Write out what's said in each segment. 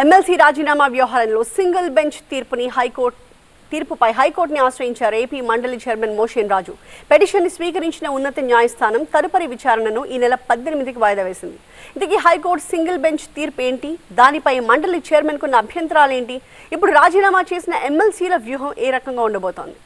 MLC రాజీనామా వ్యవహారంలో single bench తీర్పుపై హైకోర్టుని ఆశ్రయించారు ఏపీ మండలి చైర్మన్ మోషన్ రాజు. పిటిషన్ని స్వీకరించిన ఉన్నత న్యాయస్థానం తదుపరి విచారణను ఈ నెల 18కి వాయిదా వేసింది. ఇంతకీ హైకోర్టు సింగిల్ బెంచ్ తీర్పు ఏంటి, దానిపై మండలి చైర్మన్ కున్న అభ్యంతరాలేంటి, ఇప్పుడు రాజీనామా చేసిన ఎమ్మెల్సీల వ్యూహం ఏ రకంగా ఉండబోతోంది?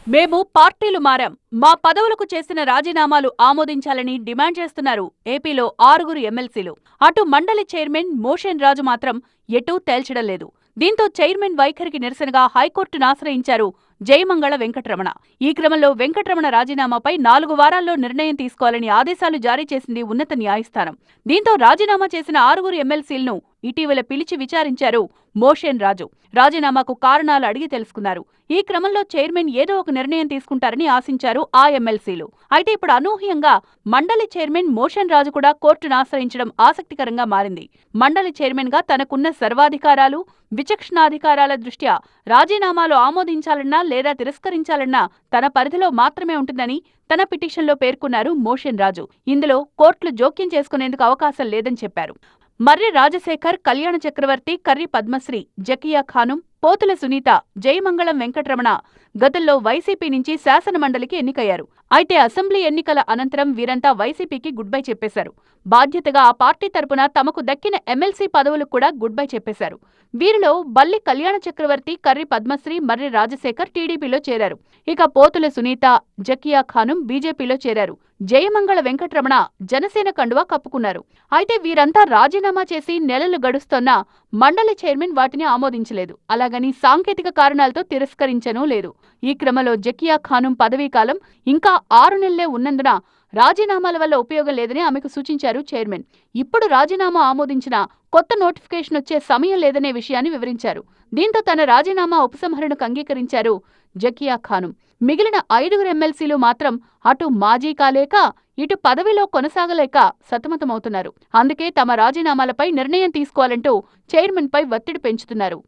మేము పార్టీలు మారాం, మా పదవులకు చేసిన రాజీనామాలు ఆమోదించాలని డిమాండ్ చేస్తున్నారు ఏపీలో 6 ఎమ్మెల్సీలు. అటు మండలి చైర్మన్ మోషన్ రాజు మాత్రం ఎటూ తేల్చడం లేదు. దీంతో చైర్మన్ వైఖరికి నిరసనగా హైకోర్టును ఆశ్రయించారు జయమంగళ వెంకటరమణ. ఈ క్రమంలో వెంకటరమణ రాజీనామాపై 4 వారాల్లో నిర్ణయం తీసుకోవాలని ఆదేశాలు జారీ చేసింది ఉన్నత న్యాయస్థానం. దీంతో రాజీనామా చేసిన 6 ఎమ్మెల్సీలను ఇటీవల పిలిచి విచారించారు మోషన్ రాజు. రాజీనామాకు కారణాలు అడిగి తెలుసుకున్నారు. ఈ క్రమంలో చైర్మన్ ఏదో ఒక నిర్ణయం తీసుకుంటారని ఆశించారు ఆ ఎమ్మెల్సీలు. అయితే ఇప్పుడు అనూహ్యంగా మండలి చైర్మన్ మోషన్ రాజు కూడా కోర్టును ఆశ్రయించడం ఆసక్తికరంగా మారింది. మండలి చైర్మన్ గా తనకున్న సర్వాధికారాలు, విచక్షణాధికారాల దృష్ట్యా రాజీనామాలు ఆమోదించాలన్నా లేదా తిరస్కరించాలన్నా తన పరిధిలో మాత్రమే ఉంటుందని తన పిటిషన్లో పేర్కొన్నారు మోషన్ రాజు. ఇందులో కోర్టులు జోక్యం చేసుకునేందుకు అవకాశం లేదని చెప్పారు. మర్రి రాజశేఖర్, కళ్యాణ చక్రవర్తి, కర్రి పద్మశ్రీ, జకియా ఖానుం, పోతుల సునీత, జయమంగళం వెంకటరమణ గతంలో వైసీపీ నుంచి శాసనమండలికి ఎన్నికయ్యారు. అయితే అసెంబ్లీ ఎన్నికల అనంతరం వీరంతా వైసీపీకి గుడ్ బై చెప్పేశారు. బాధ్యతగా ఆ పార్టీ తరపున తమకు దక్కిన ఎమ్మెల్సీ పదవులకు కూడా గుడ్ బై చెప్పేశారు. వీరిలో బల్లి కళ్యాణ చక్రవర్తి, కర్రి పద్మశ్రీ, మర్రి రాజశేఖర్ టీడీపీలో చేరారు. ఇక పోతుల సునీత, జకియా ఖానుం బీజేపీలో చేరారు. జయమంగళ వెంకటరమణ జనసేన కండువా కప్పుకున్నారు. అయితే వీరంతా రాజీనామా చేసి నెలలు గడుస్తోన్నా మండలి చైర్మన్ వాటిని ఆమోదించలేదు. అలాగని సాంకేతిక కారణాలతో తిరస్కరించనూ లేదు. ఈ క్రమంలో జకియా ఖానుం పదవీకాలం ఇంకా 6 నెలలే ఉన్నందున రాజీనామాల వల్ల ఉపయోగం లేదని ఆమెకు సూచించారు చైర్మన్. ఇప్పుడు రాజీనామా ఆమోదించినా కొత్త నోటిఫికేషన్ వచ్చే సమయం లేదనే విషయాన్ని వివరించారు. దీంతో తన రాజీనామా ఉపసంహరణకు అంగీకరించారు జకియా ఖానుం. మిగిలిన 5 ఎమ్మెల్సీలు మాత్రం అటు మాజీ కాలేక ఇటు పదవిలో కొనసాగలేక సతమతమవుతున్నారు. అందుకే తమ రాజీనామాలపై నిర్ణయం తీసుకోవాలంటూ చైర్మన్పై ఒత్తిడి పెంచుతున్నారు.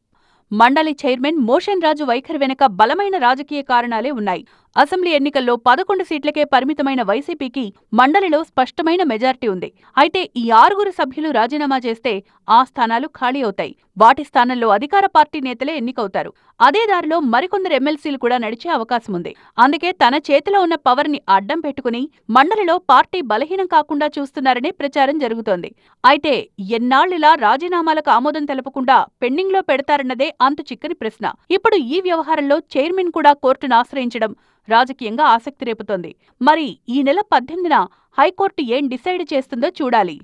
మండలి చైర్మన్ మోషన్ రాజు వైఖరి వెనుక బలమైన రాజకీయ కారణాలే ఉన్నాయి. అసెంబ్లీ ఎన్నికల్లో 11 సీట్లకే పరిమితమైన వైసీపీకి మండలిలో స్పష్టమైన మెజార్టీ ఉంది. అయితే ఈ 6 సభ్యులు రాజీనామా చేస్తే ఆ స్థానాలు ఖాళీ అవుతాయి. వాటి స్థానంలో అధికార పార్టీ నేతలే ఎన్నికవుతారు. అదే దారిలో మరికొందరు ఎమ్మెల్సీలు కూడా నడిచే అవకాశం ఉంది. అందుకే తన చేతిలో ఉన్న పవర్ ని అడ్డం పెట్టుకుని మండలిలో పార్టీ బలహీనం కాకుండా చూస్తున్నారనే ప్రచారం జరుగుతోంది. అయితే ఎన్నాళ్లిలా రాజీనామాలకు ఆమోదం తెలపకుండా పెండింగ్ లో పెడతారన్నదే అంతు చిక్కని ప్రశ్న. ఇప్పుడు ఈ వ్యవహారంలో చైర్మన్ కూడా కోర్టును ఆశ్రయించడం రాజకీయంగా ఆసక్తి రేపుతోంది. మరి ఈ నెల 18న హైకోర్టు ఏం డిసైడ్ చేస్తుందో చూడాలి.